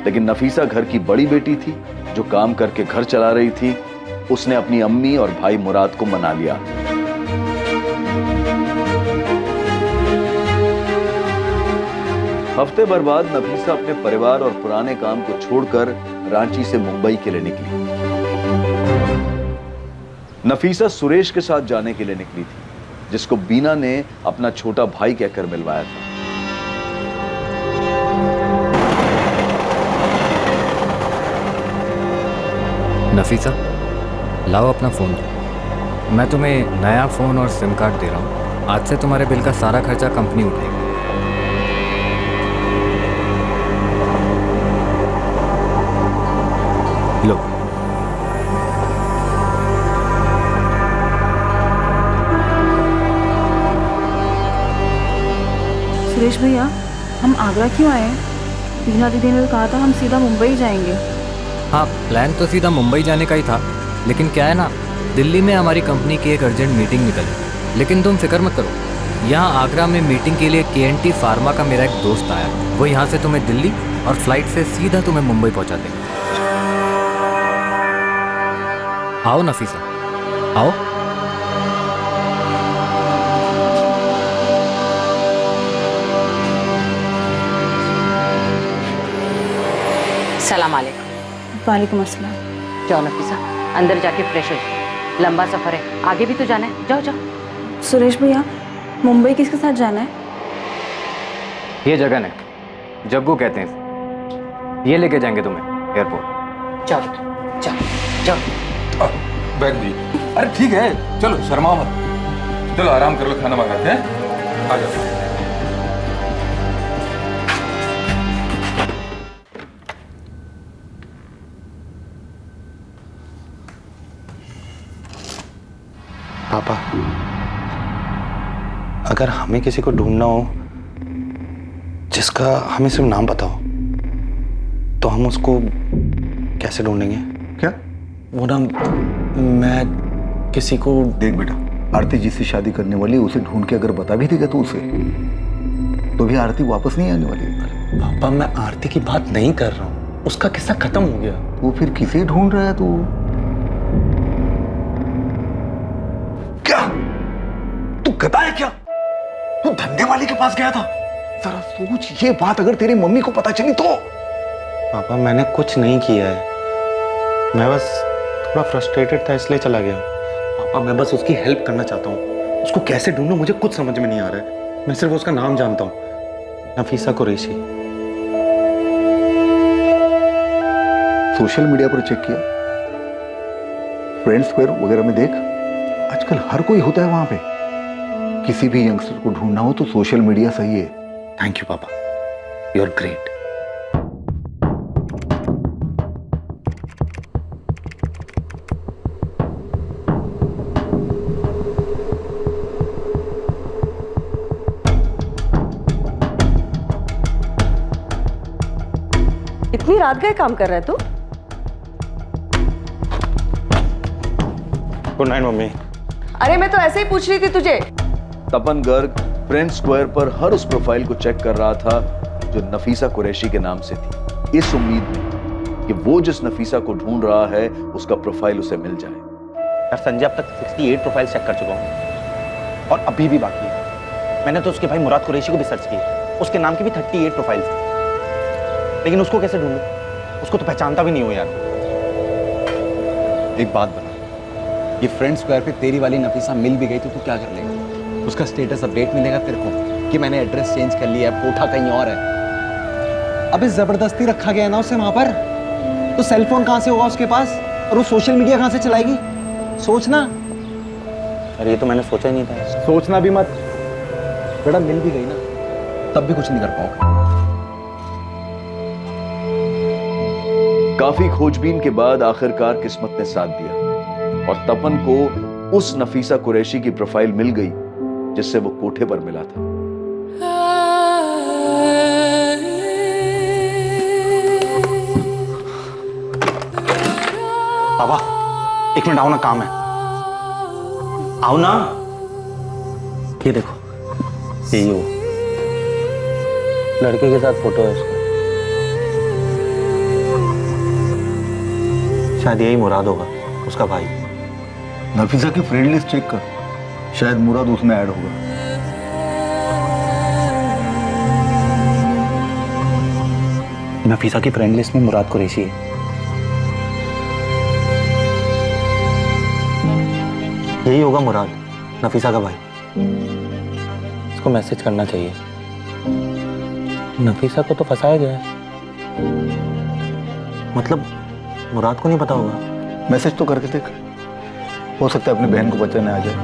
लेकिन नफीसा घर की बड़ी बेटी थी जो काम करके घर चला रही थी। उसने अपनी अम्मी और भाई मुराद को मना लिया। हफ्ते भर बाद नफीसा अपने परिवार और पुराने काम को छोड़कर रांची से मुंबई के लिए निकली। नफीसा सुरेश के साथ जाने के लिए निकली थी, जिसको बीना ने अपना छोटा भाई कहकर मिलवाया था। नफीसा, लाओ अपना फ़ोन। मैं तुम्हें नया फ़ोन और सिम कार्ड दे रहा हूँ। आज से तुम्हारे बिल का सारा खर्चा कंपनी उठाएगी। लो। सुरेश भैया, हम आगरा क्यों आए हैं? बीना दीदी ने तो कहा था हम सीधा मुंबई जाएंगे। हाँ, प्लान तो सीधा मुंबई जाने का ही था, लेकिन क्या है ना, दिल्ली में हमारी कंपनी की एक अर्जेंट मीटिंग निकली। लेकिन तुम फिक्र मत करो, यहाँ आगरा में मीटिंग के लिए KNT फार्मा का मेरा एक दोस्त आया। वो यहाँ से तुम्हें दिल्ली और फ्लाइट से सीधा तुम्हें मुंबई पहुँचा देगा। आओ नफीसा, आओ। सलाम अलैकुम। वालेकुम अस्सलाम। जाओ नफीसा, अंदर जाके फ्रेश हो जाओ, लंबा सफर है, आगे भी तो जाना है। जाओ जाओ। सुरेश भैया, मुंबई किसके साथ जाना है? ये जगह नहीं, जग्गू कहते हैं इसे। ये लेके जाएंगे तुम्हें एयरपोर्ट। जाओ जाओ जाओ। बैग दी। अरे ठीक है, चलो शर्मा मत, चलो आराम कर लो, खाना मंगाते हैं, आ जाओ। पापा, अगर हमें किसी को ढूंढना हो जिसका हमें सिर्फ नाम पता हो, तो हम उसको कैसे ढूंढेंगे? क्या? वो ना, मैं किसी को... देख बेटा, आरती जिससे शादी करने वाली उसे ढूंढ के अगर बता भी देगा तो उसे, तो भी आरती वापस नहीं आने वाली। पापा, मैं आरती की बात नहीं कर रहा हूँ, उसका किस्सा खत्म हो गया। वो फिर किसे ढूंढ रहा है तू? क्या तू गधा है क्या? तू धंधे वाले के पास गया था? जरा सोच, ये बात अगर तेरी मम्मी को पता चली तो? पापा, मैंने कुछ नहीं किया है, मैं बस थोड़ा फ्रस्ट्रेटेड था इसलिए चला गया। पापा, मैं बस उसकी हेल्प करना चाहता हूँ। उसको कैसे ढूंढूं मुझे कुछ समझ में नहीं आ रहा है। मैं सिर्फ उसका नाम जानता हूँ, नफीसा कुरैशी। सोशल मीडिया पर चेक किया? फ्रेंड स्क्वायर वगैरह में देख, आजकल हर कोई होता है वहां पे। किसी भी यंगस्टर को ढूंढना हो तो सोशल मीडिया सही है। थैंक यू पापा, यू आर ग्रेट। इतनी रात गए काम कर रहे तू? Good night mummy. अरे मैं तो ऐसे ही पूछ रही थी तुझे। तपन गर्ग फ्रेंड स्क्वायर पर हर उस प्रोफाइल को चेक कर रहा था जो नफीसा कुरैशी के नाम से थी, इस उम्मीद में कि वो जिस नफीसा को ढूंढ रहा है उसका प्रोफाइल उसे मिल जाए। यार संजय, अब तक 68 प्रोफाइल चेक कर चुका हूँ और अभी भी बाकी है। मैंने तो उसके भाई मुराद कुरैशी को भी सर्च किया, उसके नाम की भी 38 प्रोफाइल्स थी, लेकिन उसको कैसे ढूंढूं? उसको तो पहचानता भी नहीं हो यार। एक बात बता, ये फ्रेंड स्क्वायर पे तेरी वाली नफीसा मिल भी गई तो तू क्या कर लेगा? उसका स्टेटस अपडेट मिलेगा तेरे को कि मैंने एड्रेस चेंज कर लिया है, कोठा कहीं और है। अबे जबरदस्ती रखा गया ना उसे वहां पर, तो सेलफोन कहां से होगा उसके पास और वो सोशल मीडिया कहां से चलाएगी? सोचना। अरे ये तो मैंने सोचा ही नहीं था। सोचना भी मत बेटा, मिल भी गई ना तब भी कुछ नहीं कर पाओगे। काफी खोजबीन के बाद आखिरकार किस्मत ने साथ दिया और तपन को उस नफीसा कुरैशी की प्रोफाइल मिल गई जिससे वो कोठे पर मिला था। पापा, एक मिनट आओ ना, काम है। आओ ना। ये देखो, यही वो लड़के के साथ फोटो है उसका। शायद यही मुराद होगा, उसका भाई। नफीसा की फ्रेंड लिस्ट चेक कर, शायद मुराद उसमें ऐड होगा। नफीसा की फ्रेंड लिस्ट में मुराद कुरैशी है। यही होगा मुराद, नफीसा का भाई। इसको मैसेज करना चाहिए। नफीसा को तो फंसाया गया है, मतलब मुराद को नहीं पता होगा। मैसेज तो करके देख, हो सकता है अपनी बहन को बचाने आ जाए।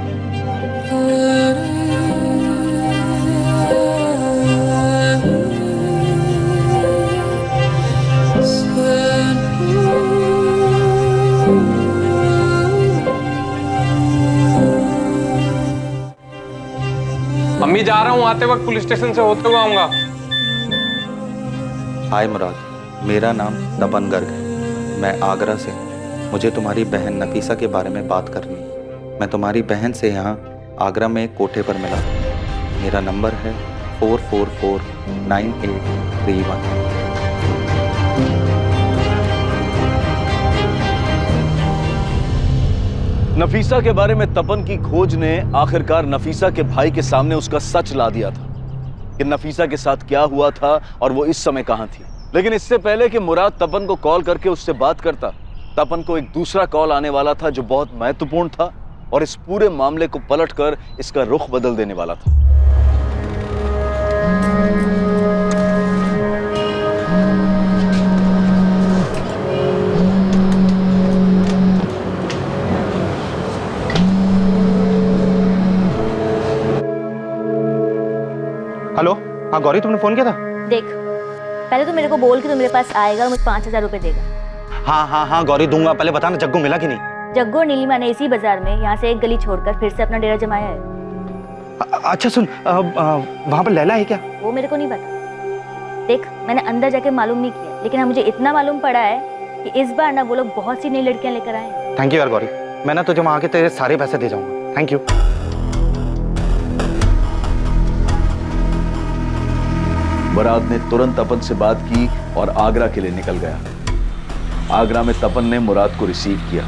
मम्मी, जा रहा हूँ, आते वक्त पुलिस स्टेशन से होते हुए आऊंगा। हाय मुराद, मेरा नाम तपन गर्ग है, मैं आगरा से। मुझे तुम्हारी बहन नफीसा के बारे में बात करनी। मैं तुम्हारी बहन से यहाँ आगरा में एक कोठे पर मिला। मेरा नंबर है 4449831। नफीसा के बारे में तपन की खोज ने आखिरकार नफीसा के भाई के सामने उसका सच ला दिया था कि नफीसा के साथ क्या हुआ था और वो इस समय कहां थी। लेकिन इससे पहले कि मुराद तपन को कॉल करके उससे बात करता, तपन को एक दूसरा कॉल आने वाला था जो बहुत महत्वपूर्ण था और इस पूरे मामले को पलटकर इसका रुख बदल देने वाला था। हाँ गौरी, तुमने फोन किया था? देख, पहले तो मेरे को बोल कि तू मेरे पास आएगा और मुझे 5,000 रुपए देगा। हाँ गौरी दूंगा। पहले बताना जग्गू मिला कि नहीं? जग्गू और नीलिमा ने इसी बाजार में यहाँ से एक गली छोड़कर फिर से अपना डेरा जमाया है। अच्छा सुन, वहाँ पर लैला है क्या? वो मेरे को नहीं पता। देख, मैंने अंदर जाके मालूम नहीं किया, लेकिन हाँ मुझे इतना मालूम पड़ा है कि इस बार ना वो लोग बहुत सी नई लड़कियां लेकर आए हैं। थैंक यू यार गौरी, मैं ना तुझे वहाँ के तेरे सारे पैसे दे जाऊंगा। Thank you. बरात ने तुरंत तपन से बात की और आगरा के लिए निकल गया। आगरा में तपन ने मुराद को रिसीव किया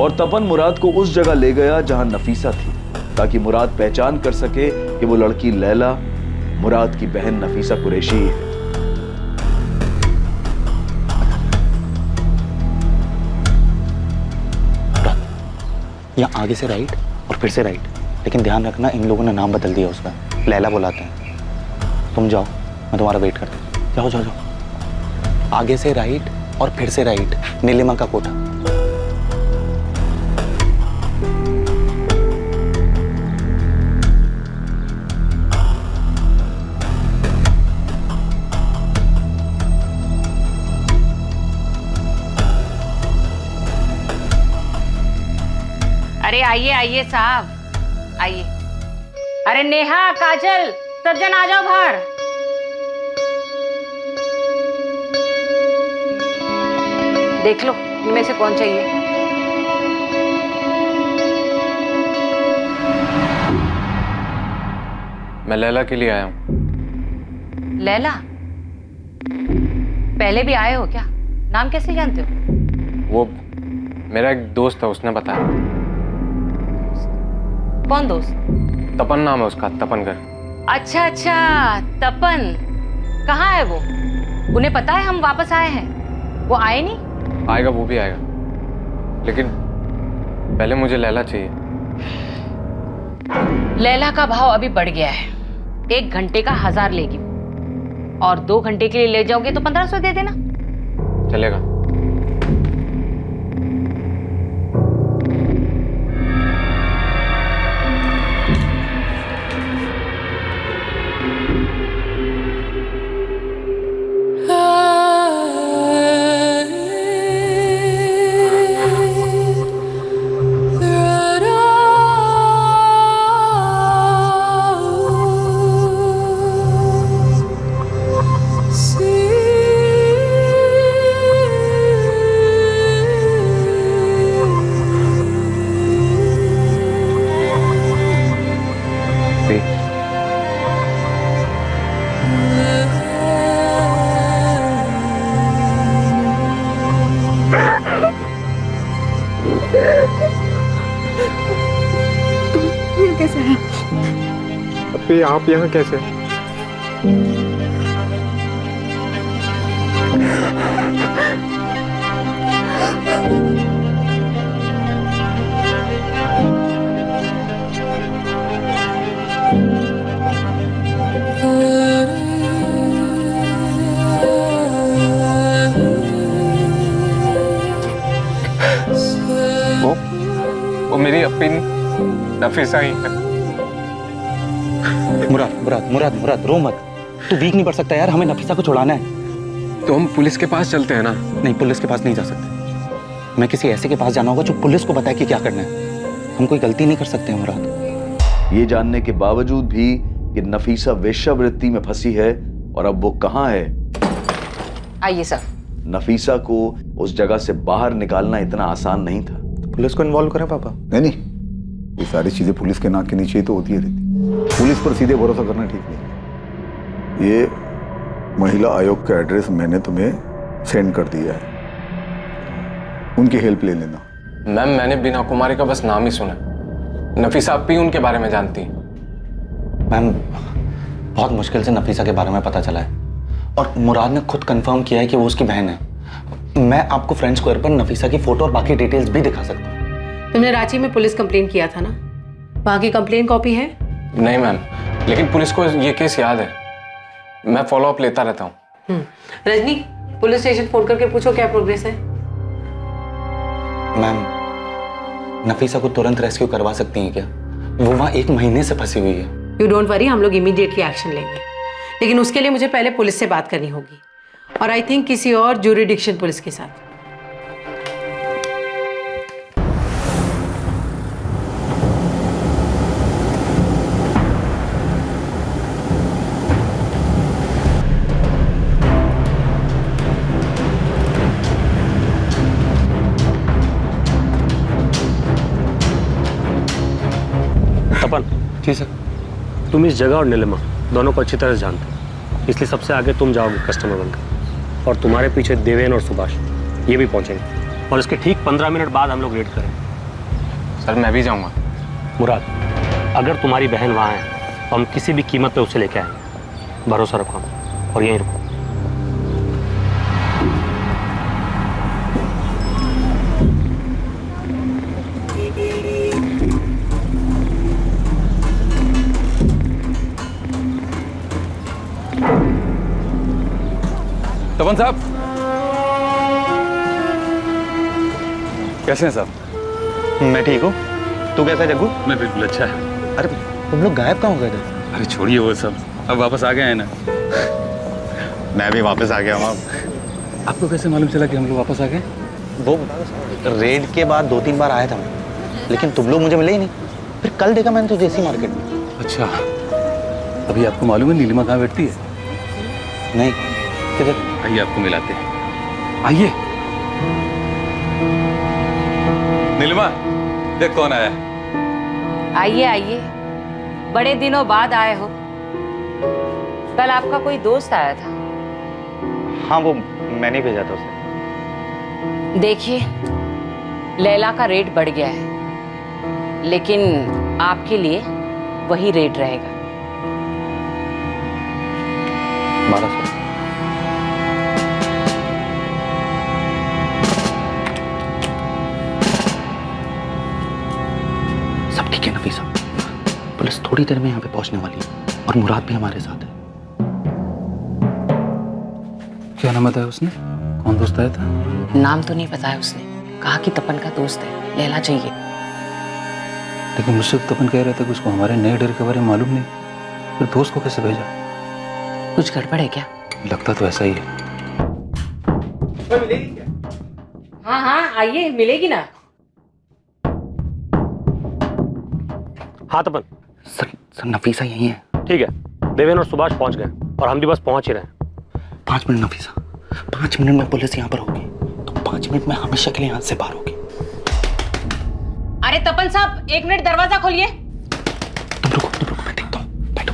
और तपन मुराद को उस जगह ले गया जहां नफीसा थी, ताकि मुराद पहचान कर सके कि वो लड़की लैला मुराद की बहन नफीसा कुरैशी है। यहाँ आगे से राइट और फिर से राइट, लेकिन ध्यान रखना इन लोगों ने नाम बदल दिया उसका, लैला बुलाते हैं। तुम जाओ, मैं तुम्हारा वेट करता हूँ। जाओ जाओ जाओ। आगे से राइट और फिर से राइट, नीलिमा का कोठा। अरे आइए आइए साहब, आइए। अरे नेहा, काजल, सब जन आ जाओ बाहर। देख लो इनमें से कौन चाहिए। मैं लैला के लिए आया हूँ। लैला? पहले भी आए हो क्या? नाम कैसे जानते हो? वो मेरा एक दोस्त है, उसने बताया। कौन दोस्त? तपन नाम है उसका, तपनगर। अच्छा अच्छा, तपन। कहाँ है वो? उन्हें पता है हम वापस आए हैं? वो आए नहीं? आएगा, वो भी आएगा, लेकिन पहले मुझे लैला चाहिए। लैला का भाव अभी बढ़ गया है। 1 घंटे का 1000 लेगी, और 2 घंटे के लिए ले जाओगे तो 1500 दे देना। चलेगा। कैसे है? अभी आप यहाँ कैसे? वो मेरी अपनी नफीसा ही है। मुराद मुराद मुराद मुराद, रो मत। तू वीक नहीं पड़ सकता यार, हमें नफीसा को छुड़ाना है। तो हम पुलिस के पास चलते हैं ना? नहीं, पुलिस के पास नहीं जा सकते। मैं किसी ऐसे के पास जाना होगा जो पुलिस को बताए कि क्या करना है। हम कोई गलती नहीं कर सकते हैं मुराद। ये जानने के बावजूद भी कि नफीसा वेश्यावृत्ति में फंसी है और अब वो कहाँ है, आइए सर। नफीसा को उस जगह से बाहर निकालना इतना आसान नहीं था। तो पुलिस को इन्वॉल्व करें पापा? नहीं, ये सारी चीजें पुलिस के नाक के नीचे ही तो होती रहती। पुलिस पर सीधे भरोसा करना ठीक नहीं। ये महिला आयोग का एड्रेस मैंने तुम्हें सेंड कर दिया है, उनकी हेल्प ले लेना। मैम, मैंने बीना कुमारी का बस नाम ही सुना। नफीसा आप भी उनके बारे में जानती हैं? मैम, बहुत मुश्किल से नफीसा के बारे में पता चला है, और मुराद ने खुद कंफर्म किया है कि वो उसकी बहन है। मैं आपको फ्रेंड स्क्वायर पर नफीसा की फोटो और बाकी डिटेल्स भी दिखा सकता हूँ। तुमने रांची में पुलिस कंप्लेन किया था ना? वहाँ की कंप्लेन कॉपी है? नहीं मैम, लेकिन पुलिस को ये केस याद है। मैं फॉलो अप लेता रहता हूँ। रजनी, पुलिस स्टेशन फोन करके पूछो क्या प्रोग्रेस है। मैम, नफीसा को तुरंत रेस्क्यू करवा सकती हैं क्या? वो वहाँ 1 महीने से फंसी हुई है। यू डोंट वरी, हम लोग इमीडिएटली एक्शन लेंगे। लेकिन उसके लिए मुझे पहले पुलिस से बात करनी होगी, और आई थिंक किसी और ज्यूरिडिक्शन पुलिस के साथ। तपन। जी सर। तुम इस जगह और नीलिमा दोनों को अच्छी तरह से जानते हो, इसलिए सबसे आगे तुम जाओगे कस्टमर बनकर, और तुम्हारे पीछे देवेन और सुभाष ये भी पहुंचेंगे, और इसके ठीक 15 मिनट बाद हम लोग रेड करेंगे। सर मैं भी जाऊंगा। मुराद, अगर तुम्हारी बहन वहाँ है तो हम किसी भी कीमत पे उसे लेके आएंगे, भरोसा रखो हम, और यहीं रुको। तपन साहब कैसे हैं साहब? मैं ठीक हूँ, तू कैसा है जग्गू? मैं बिल्कुल अच्छा है। अरे तुम लोग गायब कहाँ हो गए थे? अरे छोड़िए वो सब, अब वापस आ गए हैं ना। मैं भी वापस आ गया हूँ। आपको कैसे मालूम चला कि हम लोग वापस आ गए? वो रेड के बाद 2-3 बार आया था मैं, लेकिन तुम लोग मुझे मिले ही नहीं। फिर कल देखा मैंने तुझे इसी मार्केट में। अच्छा, अभी आपको मालूम है नीलिमा कहाँ बैठती है? नहीं, किधर? आइए आपको मिलाते हैं, आइए। नीलिमा देख कौन आया है। आइए आइए, बड़े दिनों बाद आए हो। कल आपका कोई दोस्त आया था। हाँ, वो मैंने भेजा था उसे। देखिए, लैला का रेट बढ़ गया है, लेकिन आपके लिए वही रेट रहेगा। 1200। सब ठीक है नफीसा, पुलिस थोड़ी देर में यहाँ पे पहुंचने वाली है, और मुराद भी हमारे साथ है। क्या नाम बताया उसने? कौन दोस्त आया था? नाम तो नहीं बताया उसने, कहा कि तपन का दोस्त है, लैला चाहिए। लेकिन मुझसे तपन कह रहा था कि उसको हमारे नए डर के बारे में मालूम नहीं, फिर दोस्त को कैसे भेजा? कुछ गड़बड़ है क्या? लगता तो ऐसा ही है। मिलेगी क्या? हाँ हाँ आइए, मिलेगी ना। हाँ तपन। सर नफीसा यही है। ठीक है, देवेन और सुभाष पहुंच गए, और हम भी बस पहुंच ही रहे हैं। 5 मिनट नफीसा, 5 मिनट में पुलिस यहाँ पर होगी, तो 5 मिनट में हमेशा के लिए यहाँ से बाहर होगी। अरे तपन साहब, 1 मिनट दरवाजा खोलिए। तुम रुको, मैं देखता हूँ। बैठो।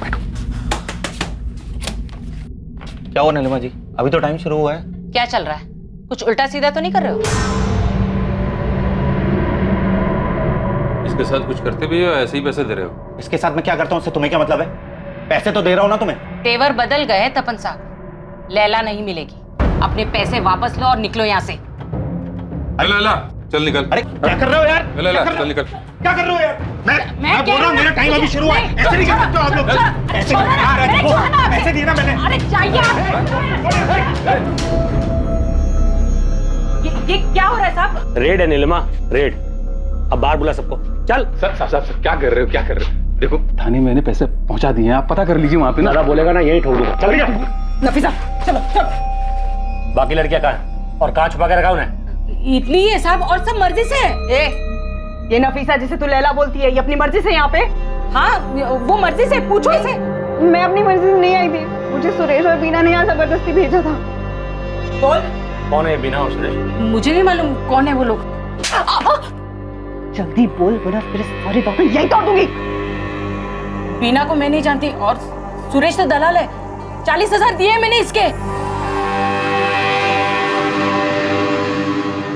क्या हुआ नीलिमा जी, अभी तो टाइम शुरू हुआ है। क्या चल रहा है? कुछ उल्टा सीधा तो नहीं कर रहे हो? इसके साथ कुछ करते भी हो, ऐसे ही पैसे दे रहे हो? इसके साथ मैं क्या करता हूँ उससे तुम्हें क्या मतलब है? पैसे तो दे रहा हूँ ना तुम्हें। तेवर बदल गए तपन साहब, लैला नहीं मिलेगी। अपने पैसे वापस लो और निकलो यहाँ से। लैला चल निकल। अरे क्या कर रहे हो यार? लैला चल निकल। क्या कर रहे हो यार? मैं बोल रहा हूँ, मेरा टाइम अभी शुरू हुआ है। ऐसे नहीं कर सकते हो आप लोग। पैसे दिए ना मैंने। अरे चाहिए। ये क्या हो रहा है साहब? रेड है नीलिमा, रेड। अब बाहर बुला सबको, चल। सर क्या कर रहे हो? देखो थाने मैंने पैसे पहुंचा दिए हैं, आप पता कर लीजिए वहाँ पे ना। दादा बोलेगा ना, यही ठोक दूंगा। चल नफीसा चलो। बाकी लड़कियां कहाँ हैं? और कहाँ छुपा के रखा उन्हें? इतनी ही है साहब, और सब मर्जी से है। ये नफीसा जिसे तू लैला बोलती है, ये अपनी मर्जी से यहाँ पे? हाँ, वो मर्जी से, पूछो इसे। मैं अपनी मर्जी से नहीं आई थी, मुझे सुरेश और बीना ने यहाँ जबरदस्ती भेजा था। बोल, कौन है बीना और सुरेश? मुझे नहीं मालूम कौन है वो लोग। जल्दी बोल, वरना तेरे सारे दांत यही तोड़ दूंगी। बीना को मैं नहीं जानती, और सुरेश तो दलाल है। 40,000 दिए मैंने इसके।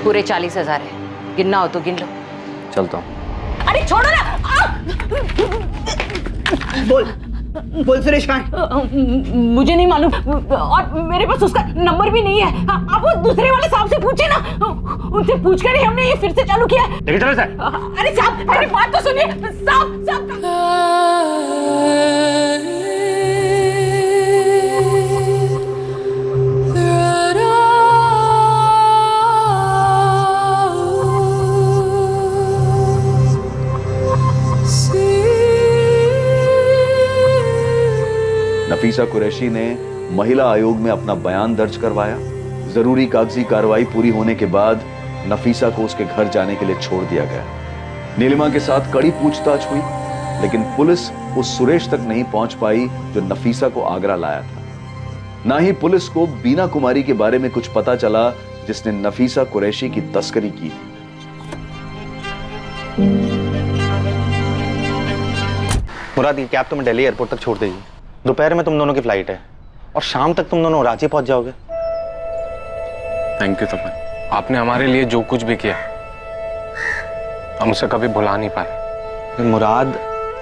पूरे 40,000 है, गिनना हो तो गिन लो। चलता हूँ। अरे छोड़ो ना। बोल सुरेश कहाँ है? मुझे नहीं मालूम, और मेरे पास उसका नंबर भी नहीं है। आप वो दूसरे वाले साहब से पूछे ना, उनसे पूछकर ही हमने ये फिर से चालू किया है। लेकिन चलो सर। अरे साहब, मेरी बात तो सुनिए साहब। नफीसा कुरैशी ने महिला आयोग में अपना बयान दर्ज करवाया। जरूरी कागजी कार्रवाई पूरी होने के बाद नफीसा को उसके घर जाने के लिए छोड़ दिया गया। नीलिमा के साथ कड़ी पूछताछ हुई, लेकिन पुलिस उस सुरेश तक नहीं पहुंच पाई जो नफीसा को आगरा लाया था। ना ही पुलिस को बीना कुमारी के बारे में कुछ पता चला जिसने नफीसा कुरैशी की तस्करी की थी। मुराद, ये कैब तुम्हें दिल्ली एयरपोर्ट तक छोड़ देगी। दोपहर में तुम दोनों की फ्लाइट है और शाम तक तुम दोनों रांची पहुंच जाओगे। थैंक यू तपन, आपने हमारे लिए जो कुछ भी किया हम उसे कभी भुला नहीं पाए। मुराद,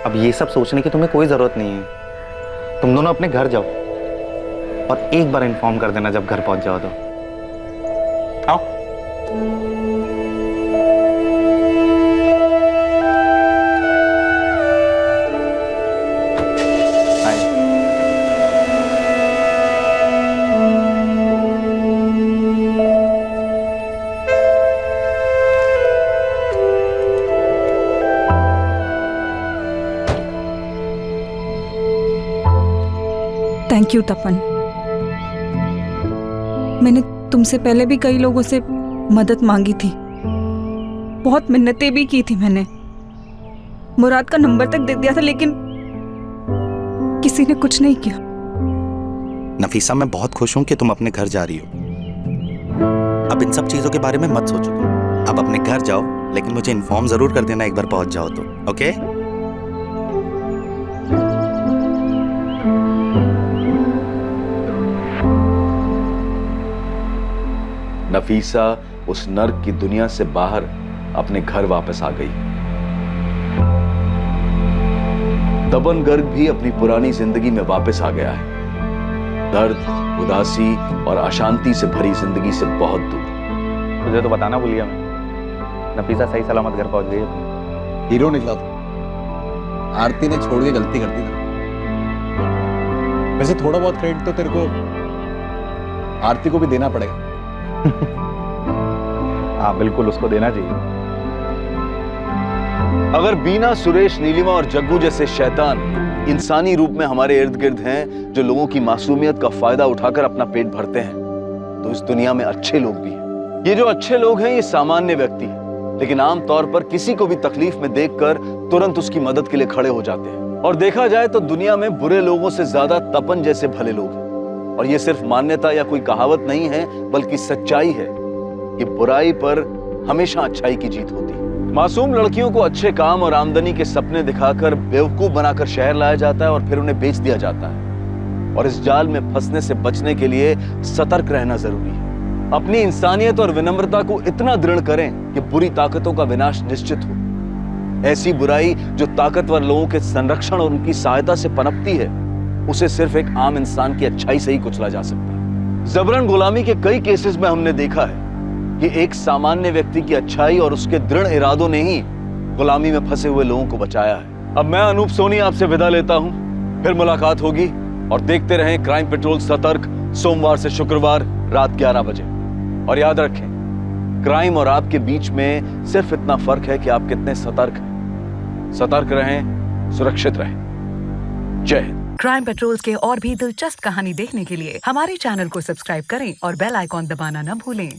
अब ये सब सोचने की तुम्हें कोई जरूरत नहीं है। तुम दोनों अपने घर जाओ और एक बार इन्फॉर्म कर देना जब घर पहुंच जाओ तो। आओ। थैंक यू तपन। मैंने तुमसे पहले भी कई लोगों से मदद मांगी थी, बहुत मिन्नतें भी की थी मैंने, मुराद का नंबर तक दे दिया था, लेकिन किसी ने कुछ नहीं किया। नफीसा, मैं बहुत खुश हूं कि तुम अपने घर जा रही हो। अब इन सब चीजों के बारे में मत सोचो। अब अपने घर जाओ, लेकिन मुझे इन्फॉर्म जरूर कर देना एक बार पहुंच जाओ तो, ओके? नफीसा उस नर्क की दुनिया से बाहर अपने घर वापस आ गई। तपन गर्ग भी अपनी पुरानी जिंदगी में वापस आ गया है, दर्द, उदासी और अशांति से भरी जिंदगी से बहुत दूर। तुझे तो बताना भूलिया मैं, नफीसा सही सलामत घर पहुंच गई। हीरो निकला था। आरती ने छोड़ के गलती कर दी था। वैसे थोड़ा बहुत क्रेडिट तो तेरे को आरती को भी देना पड़ेगा। हाँ बिल्कुल, उसको देना चाहिए। अगर बीना, सुरेश, नीलिमा और जग्गू जैसे शैतान इंसानी रूप में हमारे इर्द गिर्द हैं जो लोगों की मासूमियत का फायदा उठाकर अपना पेट भरते हैं, तो इस दुनिया में अच्छे लोग भी हैं। ये जो अच्छे लोग हैं ये सामान्य व्यक्ति हैं, लेकिन आमतौर पर किसी को भी तकलीफ में देखकर तुरंत उसकी मदद के लिए खड़े हो जाते हैं। और देखा जाए तो दुनिया में बुरे लोगों से ज्यादा तपन जैसे भले लोग हैं। और ये सिर्फ मान्यता या कोई कहावत नहीं है, बल्कि सच्चाई है। ये बुराई पर हमेशा अच्छाई की जीत होती है। मासूम लड़कियों को अच्छे काम और आमदनी के सपने दिखाकर बेवकूफ बनाकर शहर लाया जाता है और फिर उन्हें बेच दिया जाता है। और इस जाल में फंसने से बचने के लिए सतर्क रहना जरूरी है। अपनी इंसानियत और विनम्रता को इतना दृढ़ करें कि बुरी ताकतों का विनाश निश्चित हो। ऐसी बुराई जो ताकतवर लोगों के संरक्षण और उनकी सहायता से पनपती है, उसे सिर्फ एक आम इंसान की अच्छाई से ही कुचला जा सकता है। जबरन गुलामी के कई केसेस में हमने देखा है कि एक सामान्य व्यक्ति की अच्छाई और उसके दृढ़ इरादों ने ही गुलामी में फंसे हुए लोगों को बचाया है। अब मैं अनूप सोनी आपसे विदा लेता हूं, फिर मुलाकात होगी। और देखते रहें क्राइम पेट्रोल सतर्क, सोमवार से शुक्रवार रात 11 बजे। और याद रखें, क्राइम और आपके बीच में सिर्फ इतना फर्क है कि आप कितने सतर्क हैं। सतर्क रहें, सुरक्षित रहें। जय हिंद। क्राइम पेट्रोल्स के और भी दिलचस्प कहानी देखने के लिए हमारे चैनल को सब्सक्राइब करें और बेल आइकॉन दबाना न भूलें।